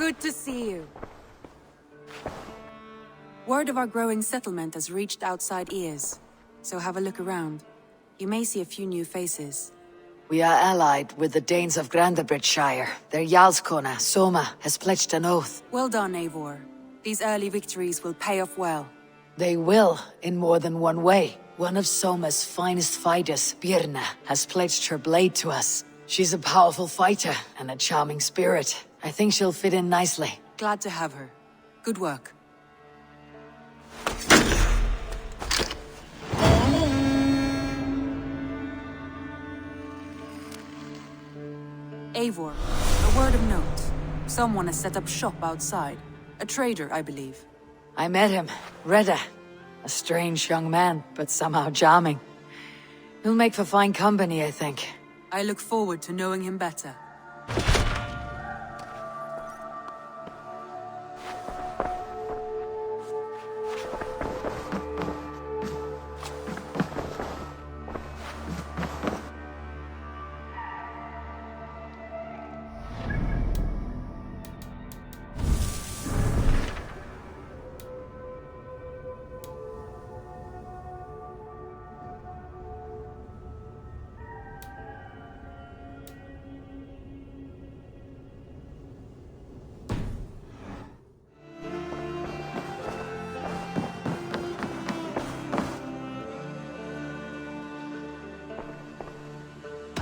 Good to see you. Word of our growing settlement has reached outside ears, so have a look around. You may see a few new faces. We are allied with the Danes of Grandabridgeshire. Their Jarlskona, Soma, has pledged an oath. Well done, Eivor. These early victories will pay off well. They will, in more than one way. One of Soma's finest fighters, Birna, has pledged her blade to us. She's a powerful fighter and a charming spirit. I think she'll fit in nicely. Glad to have her. Good work. Eivor, a word of note. Someone has set up shop outside. A trader, I believe. I met him, Reda. A strange young man, but somehow charming. He'll make for fine company, I think. I look forward to knowing him better.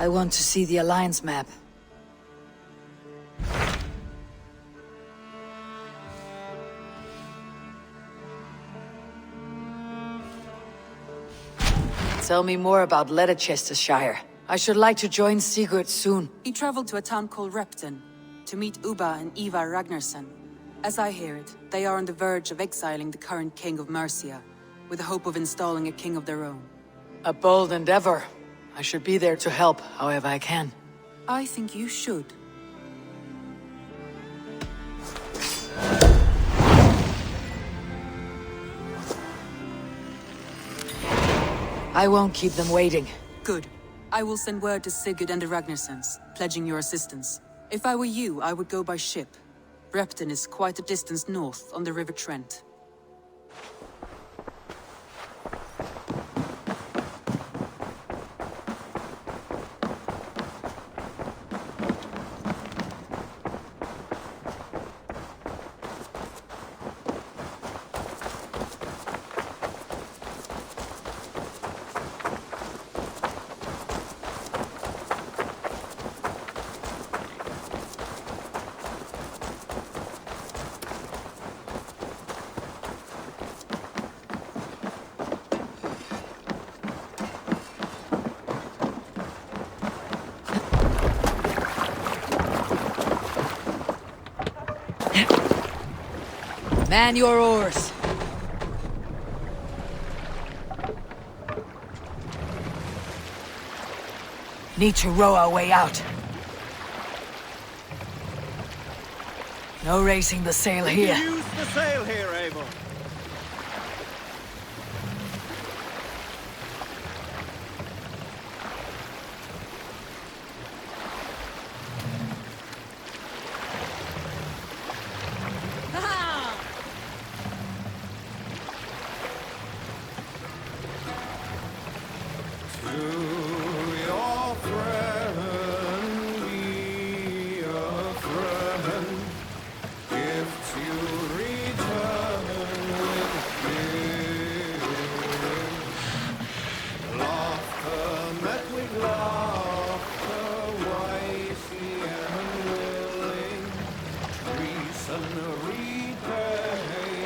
I want to see the Alliance map. Tell me more about Leicestershire. I should like to join Sigurd soon. He traveled to a town called Repton to meet Ubba and Ivar Ragnarsson. As I hear it, they are on the verge of exiling the current king of Mercia, with the hope of installing a king of their own. A bold endeavor. I should be there to help, however I can. I think you should. I won't keep them waiting. Good. I will send word to Sigurd and the Ragnarssons, pledging your assistance. If I were you, I would go by ship. Repton is quite a distance north on the River Trent. Man your oars! Need to row our way out. No raising the sail here. Use the sail here, Abel.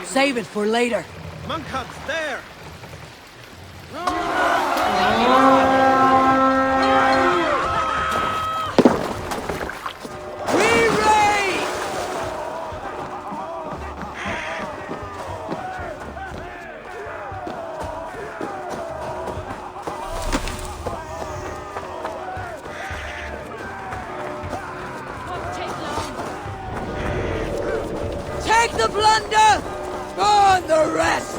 Save it for later. Monkhuts there! Take the plunder! On the rest!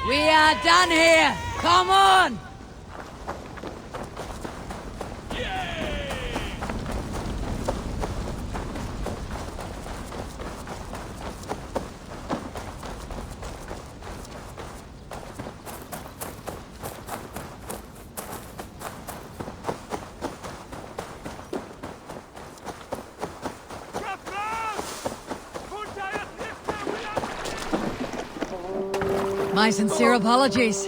We are done here! Come on! My sincere apologies.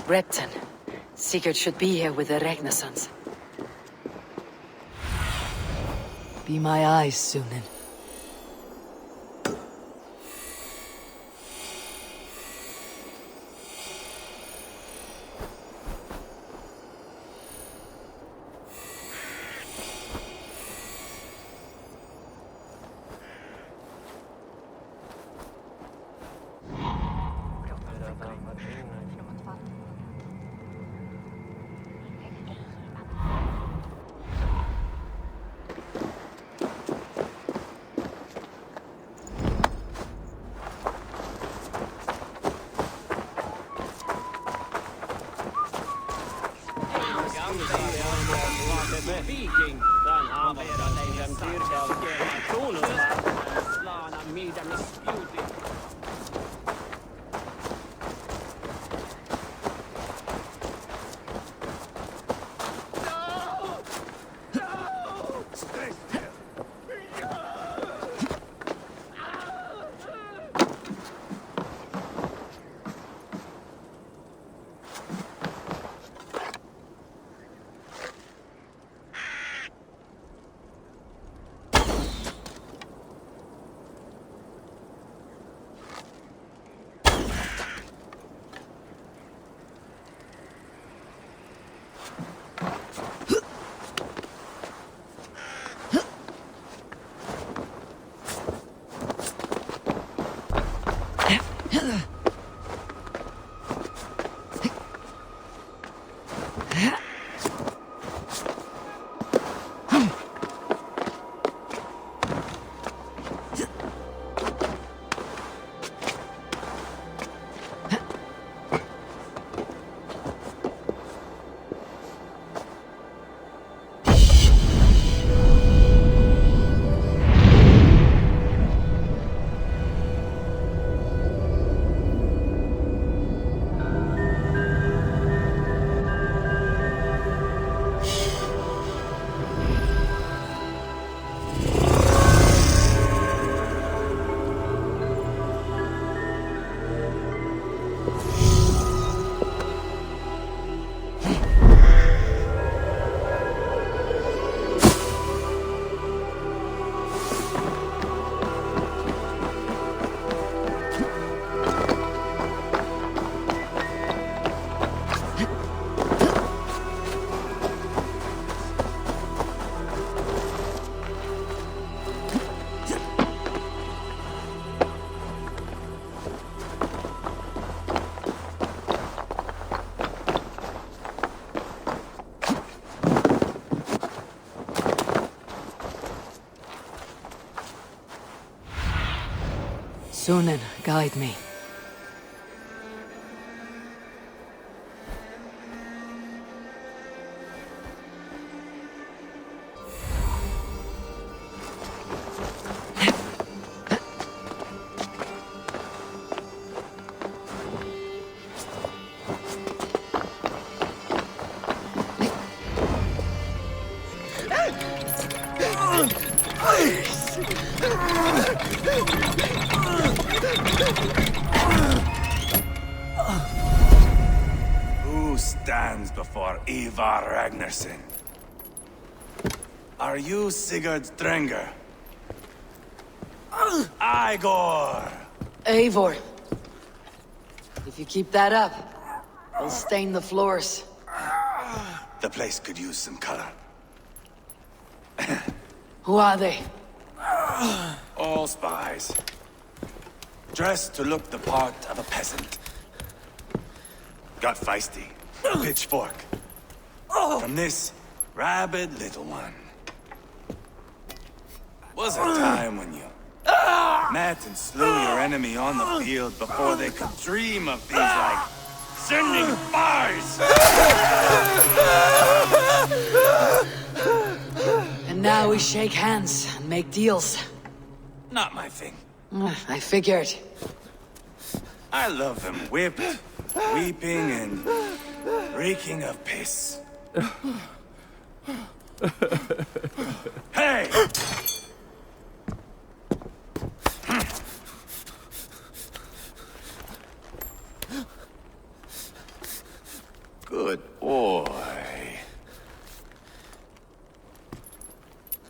Repton. Sigurd should be here with the Ragnarsons. Be my eyes, Sunan. Sunan, guide me. Who stands before Ivar Ragnarsson? Are you Sigurd Drenger? Igor! Eivor. If you keep that up, we'll stain the floors. The place could use some color. Who are they? All spies. Dressed to look the part of a peasant. Got feisty. Pitchfork. From this rabid little one. Was a time when you met and slew your enemy on the field before they could dream of things like sending spies! And now we shake hands and make deals. Not my thing. I figured. I love them whipped, weeping, and reeking of piss. Hey! Good boy.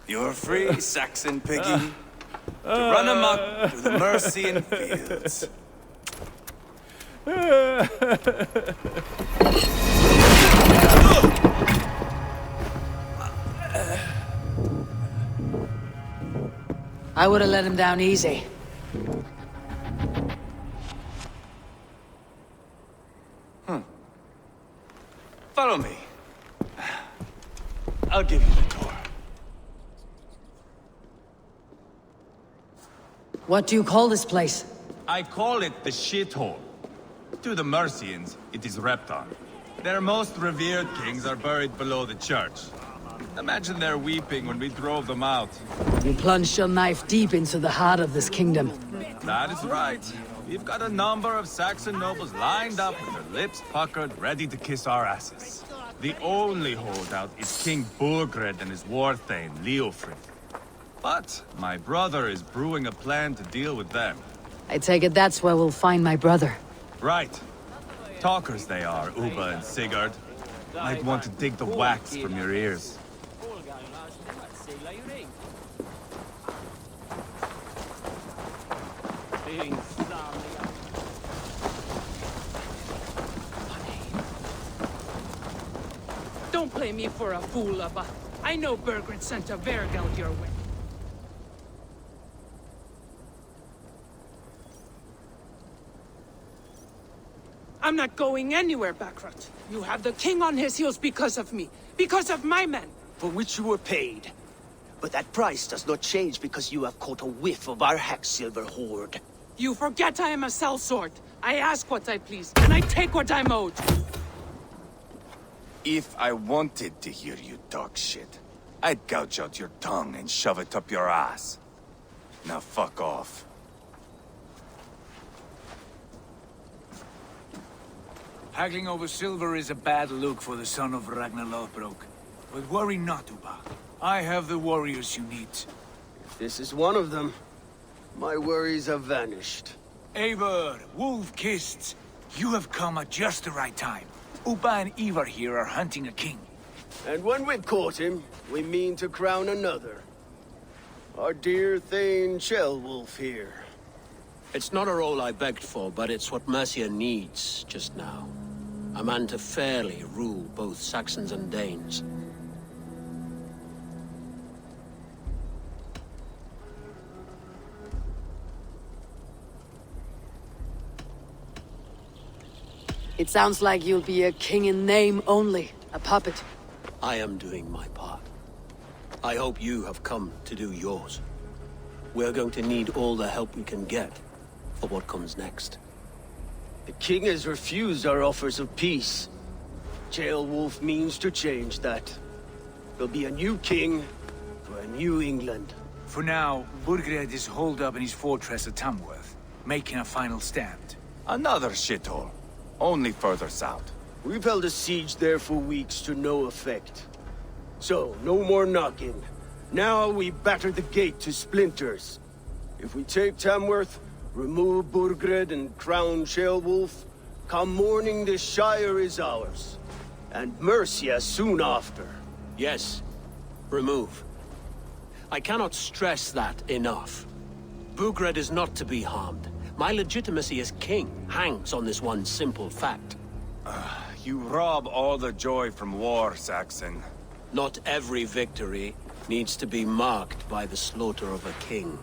You're free, Saxon piggy, to run amok through the Mercian fields. I would have let him down easy. Follow me. I'll give you the tour. What do you call this place? I call it the shithole. To the Mercians, it is Repton. Their most revered kings are buried below the church. Imagine their weeping when we drove them out. You plunged your knife deep into the heart of this kingdom. That is right. We've got a number of Saxon nobles lined up with their lips puckered, ready to kiss our asses. The only holdout is King Burgred and his war thane, Leofrid. But my brother is brewing a plan to deal with them. I take it that's where we'll find my brother. Right. Talkers they are, Uba and Sigurd. Might want to dig the wax from your ears. Don't play me for a fool, Abba. I know Bergred sent a Vergeld your way. I'm not going anywhere, Backrot. You have the king on his heels because of me. Because of my men. For which you were paid. But that price does not change because you have caught a whiff of our Hacksilver hoard. You forget I am a sellsword. I ask what I please, and I take what I'm owed. If I wanted to hear you talk shit, I'd gouge out your tongue and shove it up your ass. Now fuck off. Haggling over silver is a bad look for the son of Ragnar Lothbrok. But worry not, Uba. I have the warriors you need. This is one of them. My worries have vanished. Eivor, Wolf-Kissed, you have come at just the right time. Uba and Ivar here are hunting a king. And when we've caught him, we mean to crown another. Our dear Thane Chelwolf here. It's not a role I begged for, but it's what Mercia needs just now. A man to fairly rule both Saxons and Danes. It sounds like you'll be a king in name only, a puppet. I am doing my part. I hope you have come to do yours. We're going to need all the help we can get for what comes next. The king has refused our offers of peace. Chelwolf means to change that. There'll be a new king for a new England. For now, Burgred is holed up in his fortress at Tamworth, making a final stand. Another shithole. Only further south. We've held a siege there for weeks to no effect. So, no more knocking. Now we batter the gate to splinters. If we take Tamworth, remove Burgred and crown Ceolwulf, come morning the Shire is ours. And Mercia soon after. Yes, remove. I cannot stress that enough. Burgred is not to be harmed. My legitimacy as king hangs on this one simple fact. You rob all the joy from war, Saxon. Not every victory needs to be marked by the slaughter of a king.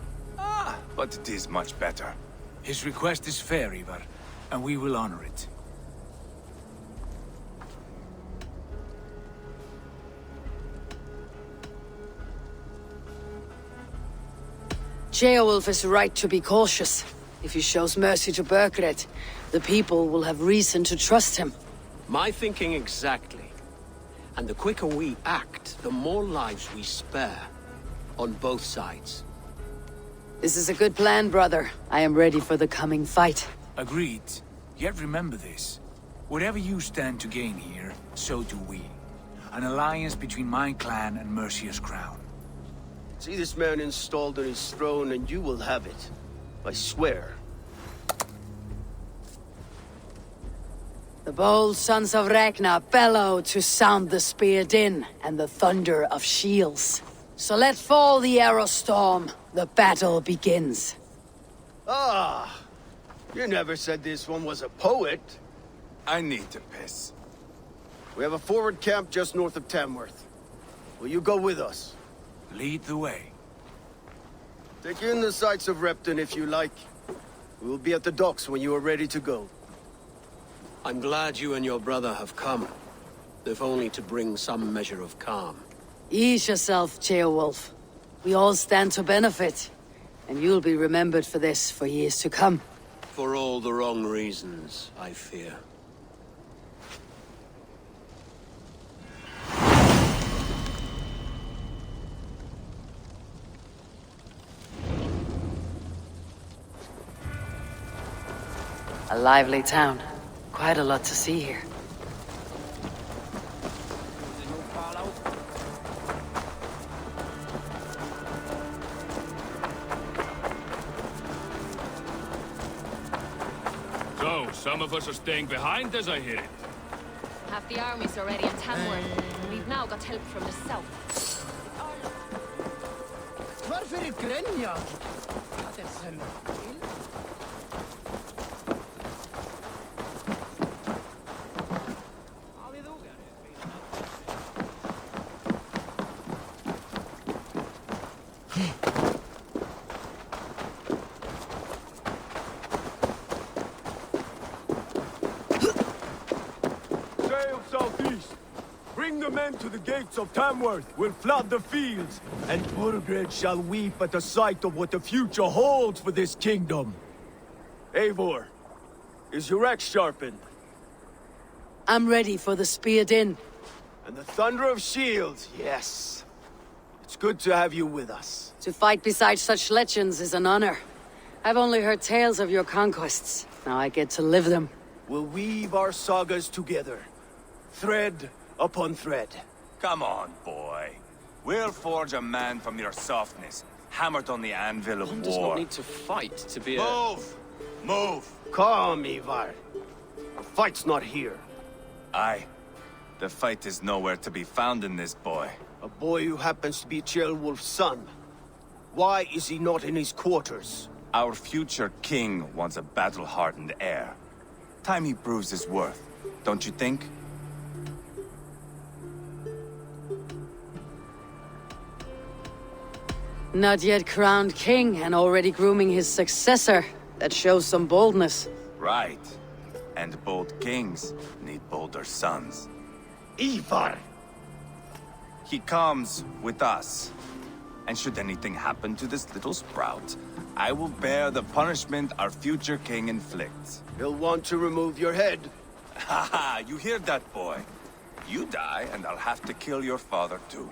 But it is much better. His request is fair, Ivar, and we will honor it. Ceolwulf is right to be cautious. If he shows mercy to Burgred, the people will have reason to trust him. My thinking exactly. And the quicker we act, the more lives we spare. On both sides. This is a good plan, brother. I am ready for the coming fight. Agreed. Yet remember this. Whatever you stand to gain here, so do we. An alliance between my clan and Mercia's crown. See this man installed on his throne and you will have it. I swear. The bold sons of Ragnar bellow to sound the spear din and the thunder of shields. So let fall the arrow storm. The battle begins. Ah! You never said this one was a poet. I need to piss. We have a forward camp just north of Tamworth. Will you go with us? Lead the way. Take in the sights of Repton if you like. We will be at the docks when you are ready to go. I'm glad you and your brother have come. If only to bring some measure of calm. Ease yourself, Ceolwulf. We all stand to benefit. And you'll be remembered for this for years to come. For all the wrong reasons, I fear. A lively town. Quite a lot to see here. So, some of us are staying behind as I hear it. Half the army's already in Tamworth, and we've now got help from the south. Varför är Grenja? Sail southeast. Bring the men to the gates of Tamworth. We'll flood the fields, and Burgred shall weep at the sight of what the future holds for this kingdom. Eivor, is your axe sharpened? I'm ready for the spear din. And the thunder of shields, yes. It's good to have you with us. To fight beside such legends is an honor. I've only heard tales of your conquests. Now I get to live them. We'll weave our sagas together. Thread upon thread. Come on, boy. We'll forge a man from your softness, hammered on the anvil of One war. does not need to fight to be a... Move! Move! Calm, Ivar. The fight's not here. Aye. The fight is nowhere to be found in this boy. A boy who happens to be Ceolwulf's son. Why is he not in his quarters? Our future king wants a battle-hardened heir. Time he proves his worth, don't you think? Not yet crowned king and already grooming his successor. That shows some boldness. Right. And bold kings need bolder sons. Ivar! He comes with us. And should anything happen to this little sprout, I will bear the punishment our future king inflicts. He'll want to remove your head. Haha, you hear that, boy? You die, and I'll have to kill your father, too.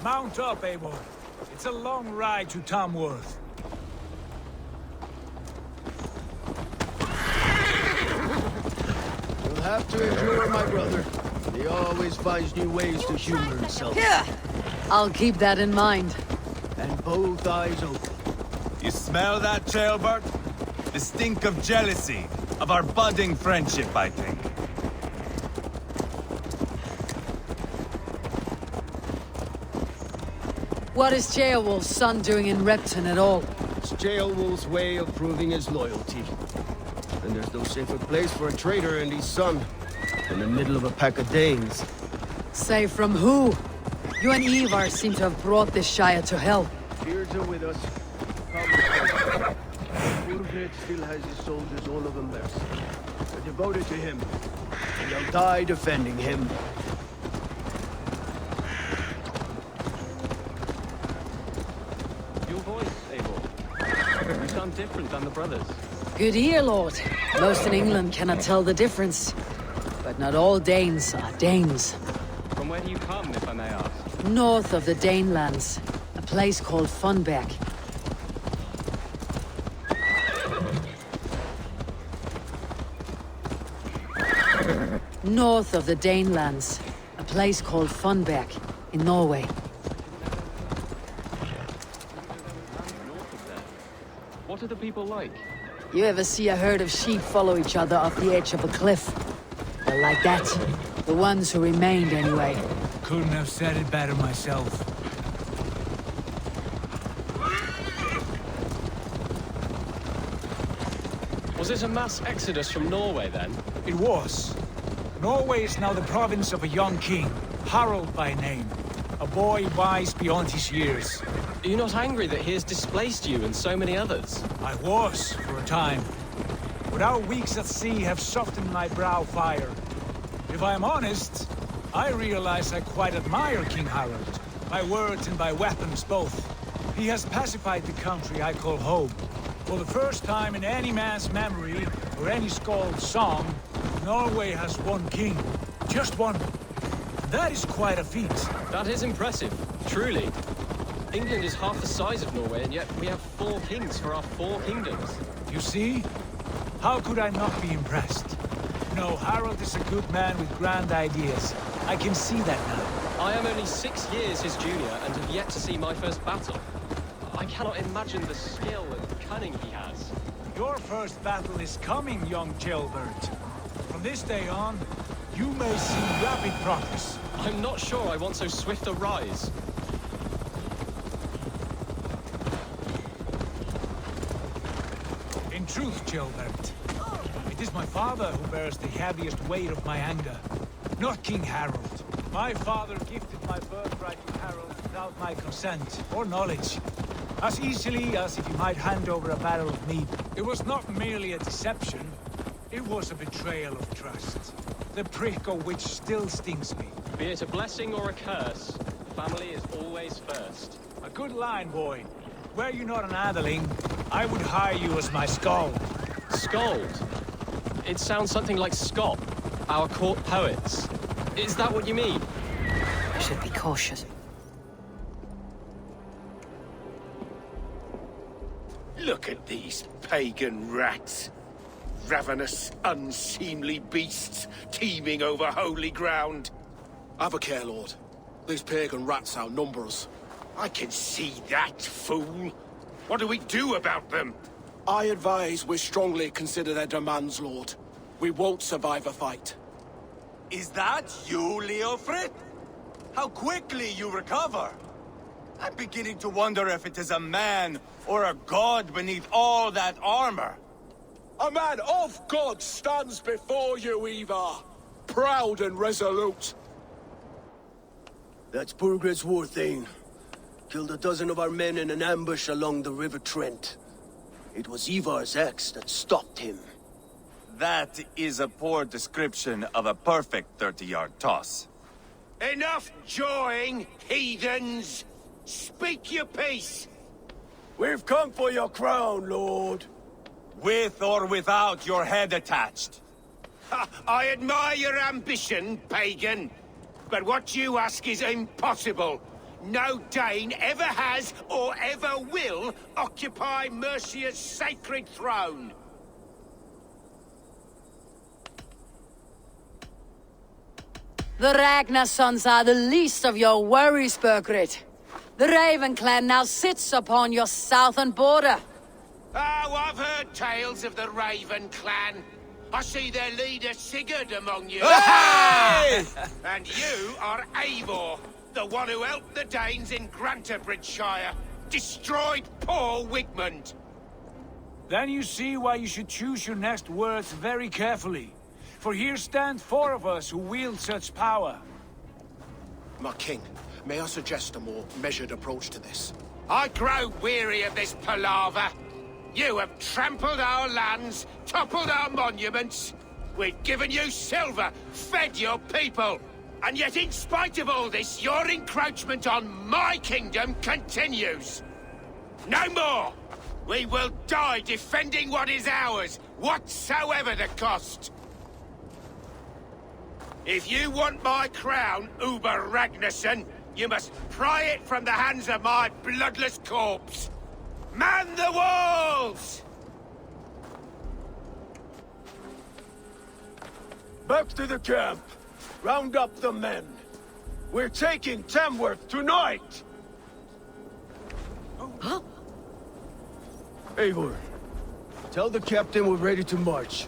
Mount up, Eivor. It's a long ride to Tamworth. We'll have to endure, my brother. He always finds new ways to humor himself. Yeah. I'll keep that in mind. And both eyes open. You smell that, jailbird? The stink of jealousy, of our budding friendship, I think. What is Ceolwulf's son doing in Repton at all? It's Ceolwulf's way of proving his loyalty. And there's no safer place for a traitor and his son than the middle of a pack of Danes. Safe from who? You and Ivar seem to have brought this Shire to hell. Fears are with us. Burgred still has his soldiers all over Mercia. They're devoted to him, and they'll die defending him. Your voice, Eivor. You sound different than the brothers. Good ear, Lord. Most in England cannot tell the difference. But not all Danes are Danes. From where do you come, if I may ask? North of the Danelands, a place called Funbeck. North of the Danelands, a place called Funbeck, in Norway. What are the people like? You ever see a herd of sheep follow each other off the edge of a cliff? They're like that. The ones who remained, anyway. Couldn't have said it better myself. Was it a mass exodus from Norway, then? It was. Norway is now the province of a young king, Harald by name. A boy wise beyond his years. Are you not angry that he has displaced you and so many others? I was, for a time. But our weeks at sea have softened my brow fire. If I am honest, I realize I quite admire King Harald. By words and by weapons both. He has pacified the country I call home. For the first time in any man's memory, or any skald's song, Norway has one king. Just one. That is quite a feat. That is impressive, truly. England is half the size of Norway, and yet we have 4 kings for our 4 kingdoms. You see? How could I not be impressed? No, Harald is a good man with grand ideas. I can see that now. I am only 6 years his junior, and have yet to see my first battle. I cannot imagine the skill and cunning he has. Your first battle is coming, young jailbird. From this day on, you may see rapid progress. I'm not sure I want so swift a rise. In truth, Jailbird, it is my father who bears the heaviest weight of my anger, not King Harald. My father gifted my birthright to Harald without my consent or knowledge. As easily as if he might hand over a barrel of mead. It was not merely a deception, it was a betrayal of trust. The prick of which still stings me. Be it a blessing or a curse, family is always first. A good line, boy. Were you not an atheling, I would hire you as my skald. Skald? It sounds something like Scott, our court poets. Is that what you mean? I should be cautious. Look at these pagan rats. Ravenous, unseemly beasts teeming over holy ground. Have a care, Lord. These pagan rats outnumber us. I can see that, fool. What do we do about them? I advise we strongly consider their demands, Lord. We won't survive a fight. Is that you, Leofrid? How quickly you recover! I'm beginning to wonder if it is a man or a god beneath all that armor. A man of God stands before you, Ivar. Proud and resolute. That's Burgred's war thane. Killed a dozen of our men in an ambush along the River Trent. It was Ivar's axe that stopped him. That is a poor description of a perfect 30-yard toss. Enough jawing, heathens! Speak your piece! We've come for your crown, Lord. With or without your head attached. Ha, I admire your ambition, pagan. But what you ask is impossible. No Dane ever has or ever will occupy Mercia's sacred throne. The Ragnar sons are the least of your worries, Burgred. The Raven clan now sits upon your southern border. Oh, I've heard tales of the Raven clan. I see their leader Sigurd among you. Hey! And you are Eivor, the one who helped the Danes in Grantabridgeshire, destroyed poor Wigmund. Then you see why you should choose your next words very carefully. For here stand 4 of us who wield such power. My king, may I suggest a more measured approach to this? I grow weary of this palaver. You have trampled our lands, toppled our monuments. We've given you silver, fed your people. And yet in spite of all this, your encroachment on my kingdom continues. No more! We will die defending what is ours, whatsoever the cost. If you want my crown, Uber Ragnarsson, you must pry it from the hands of my bloodless corpse. Man the walls! Back to the camp. Round up the men. We're taking Tamworth tonight! Huh? Eivor, tell the captain we're ready to march.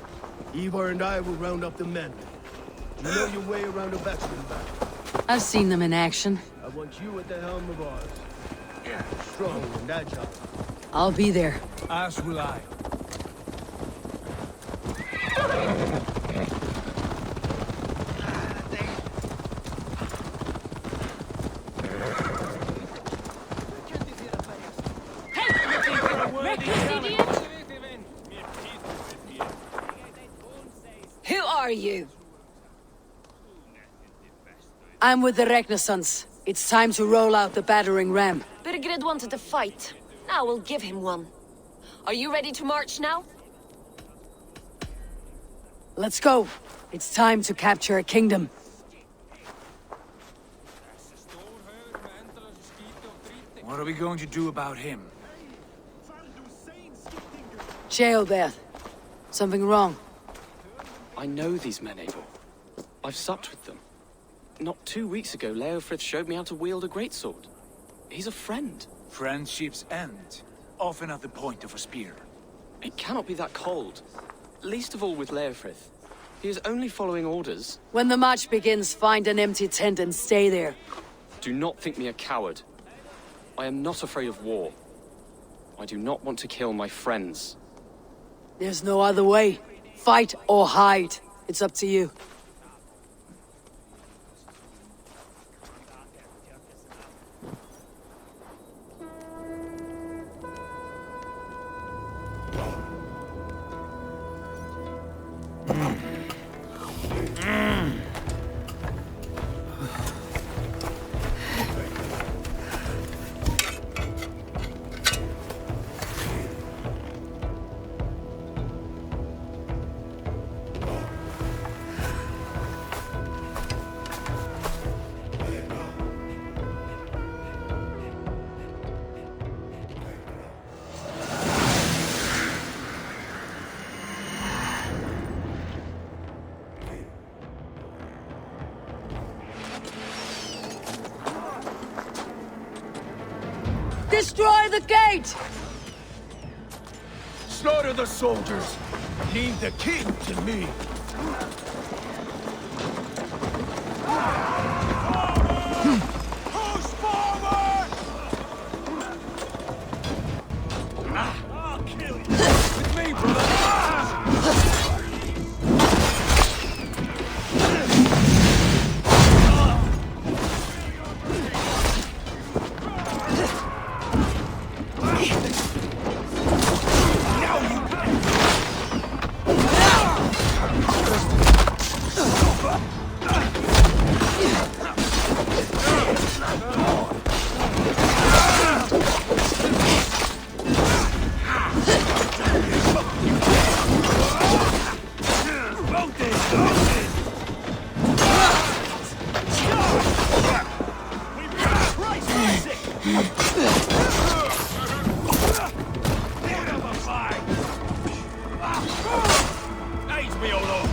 Ivar and I will round up the men. You know your way around a batsman back. I've seen them in action. I want you at the helm of ours. Strong and agile. I'll be there. As will I. Who are you? I'm with the Ragnarsons. It's time to roll out the battering ram. Birgrid wanted to fight. Now we'll give him one. Are you ready to march now? Let's go. It's time to capture a kingdom. What are we going to do about him? Jailbeth. Something wrong. I know these men, Eivor. I've supped with them. Not 2 weeks ago, Leofrith showed me how to wield a greatsword. He's a friend. Friendships end, often at the point of a spear. It cannot be that cold. Least of all with Leofrith. He is only following orders. When the march begins, find an empty tent and stay there. Do not think me a coward. I am not afraid of war. I do not want to kill my friends. There's no other way. Fight or hide. It's up to you. Destroy the gate! Slaughter the soldiers. Leave the king to me. Push forward! I'll kill you. With me, brother. Aid me, O Lord!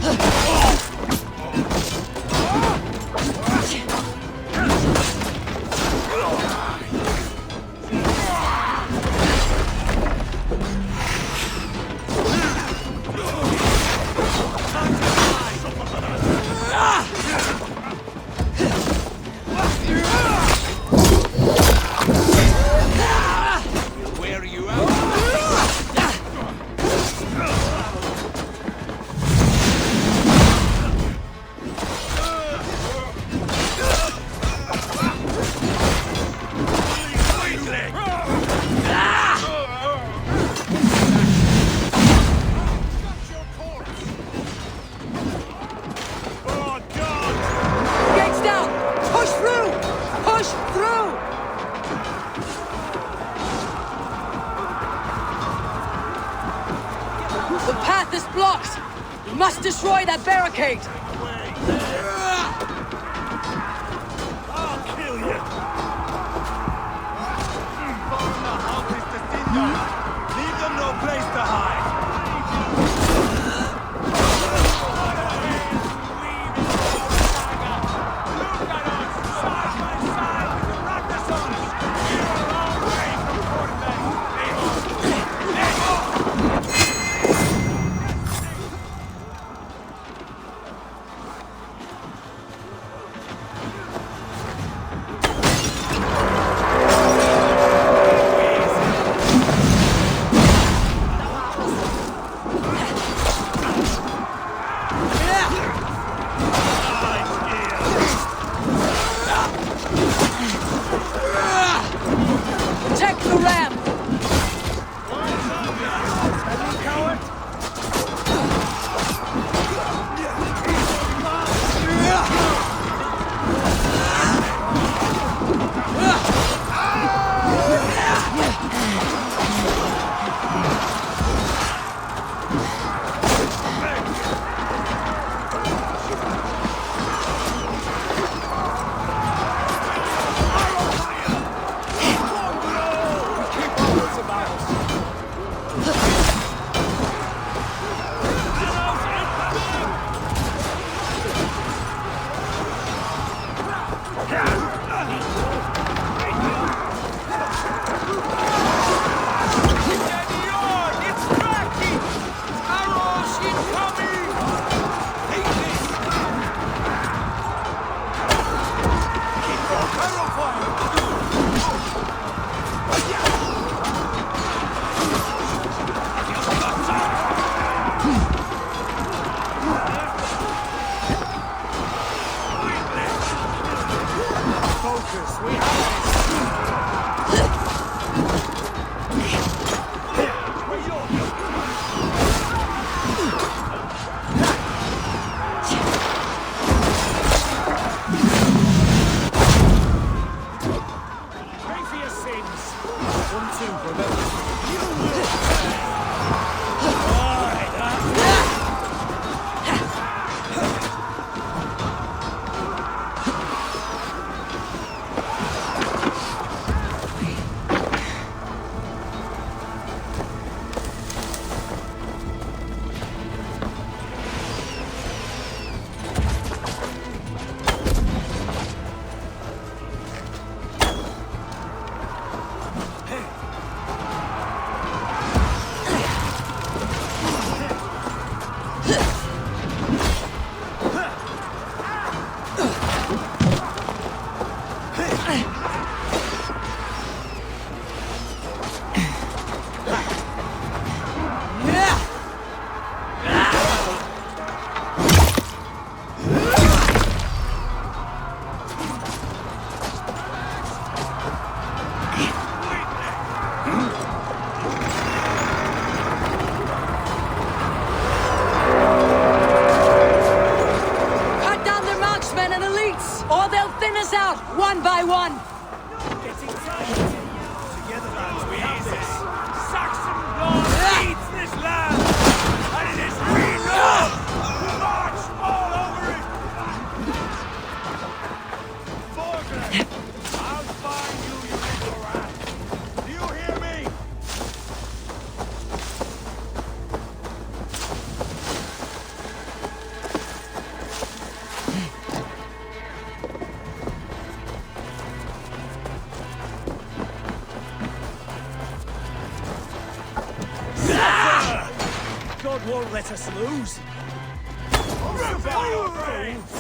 We must destroy that barricade! I'll kill you! Leave them no place to hide! Protect the ram! One by one! Getting tired. Together, lads, we have this. Saxon blood leads this land, and it is we know who march all over it. Forgren, I'll find you, you little rat. Do you hear me? God won't let us lose. Your brains!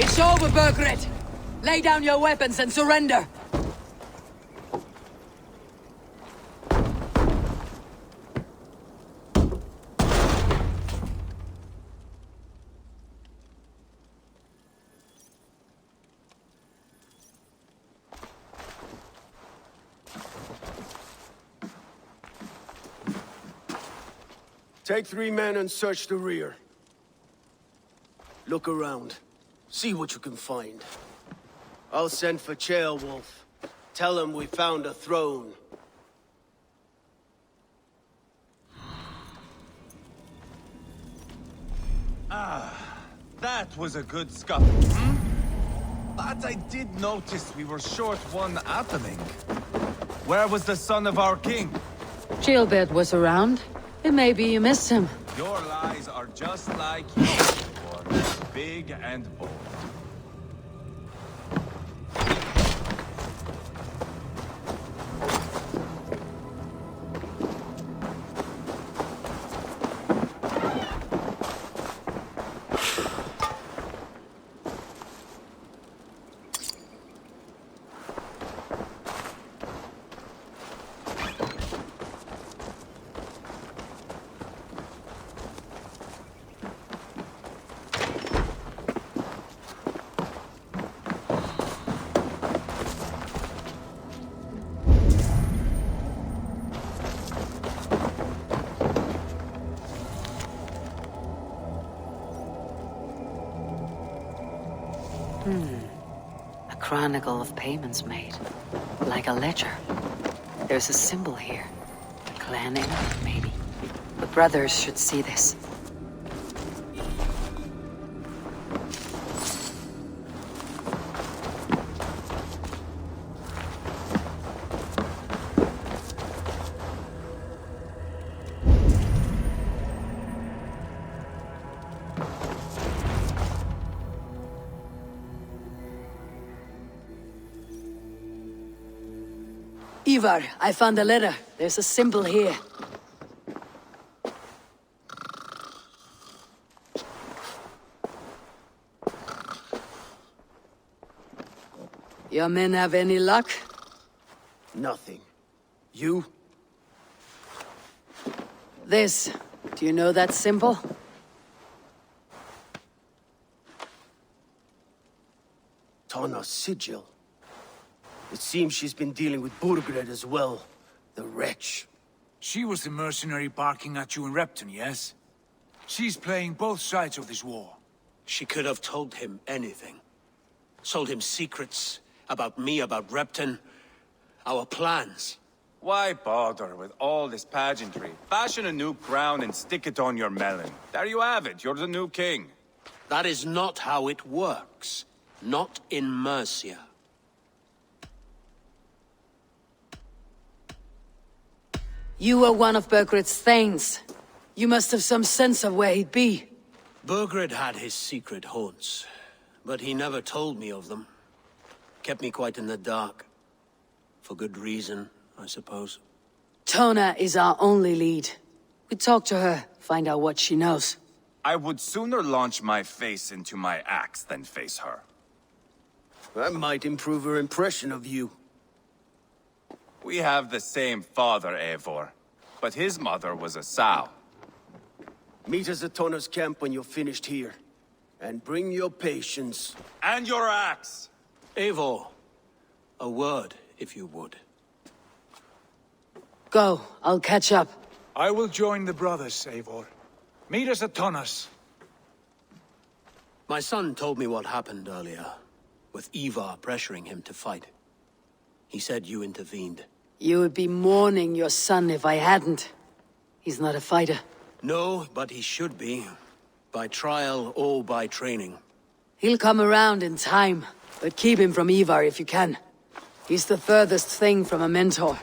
It's over, Burgred! Lay down your weapons and surrender! Take 3 men and search the rear. Look around. See what you can find. I'll send for Ceolwulf. Tell him we found a throne. That was a good scuffle, hmm? But I did notice we were short one atheling. Where was the son of our king? Gilbert was around. It may be you missed him. Your lies are just like you, Eivor. Big and bold. A chronicle of payments made. Like a ledger. There's a symbol here. A clan name, maybe. The brothers should see this. Ivar, I found a letter. There's a symbol here. Your men have any luck? Nothing. You? This. Do you know that symbol? Tana's sigil. It seems she's been dealing with Burgred as well. The wretch. She was the mercenary barking at you in Repton, yes? She's playing both sides of this war. She could have told him anything. Sold him secrets about me, about Repton, our plans. Why bother with all this pageantry? Fashion a new crown and stick it on your melon. There you have it, you're the new king. That is not how it works. Not in Mercia. You were one of Burgred's thanes. You must have some sense of where he'd be. Burgred had his secret haunts, but he never told me of them. Kept me quite in the dark. For good reason, I suppose. Tona is our only lead. We talk to her, find out what she knows. I would sooner launch my face into my axe than face her. That might improve her impression of you. We have the same father, Eivor, but his mother was a sow. Meet us at Tona's camp when you're finished here. And bring your patience. And your axe! Eivor, a word, if you would. Go, I'll catch up. I will join the brothers, Eivor. Meet us at Tonas. My son told me what happened earlier, with Ivar pressuring him to fight. He said you intervened. You would be mourning your son if I hadn't. He's not a fighter. No, but he should be. By trial or by training. He'll come around in time, but keep him from Ivar if you can. He's the furthest thing from a mentor.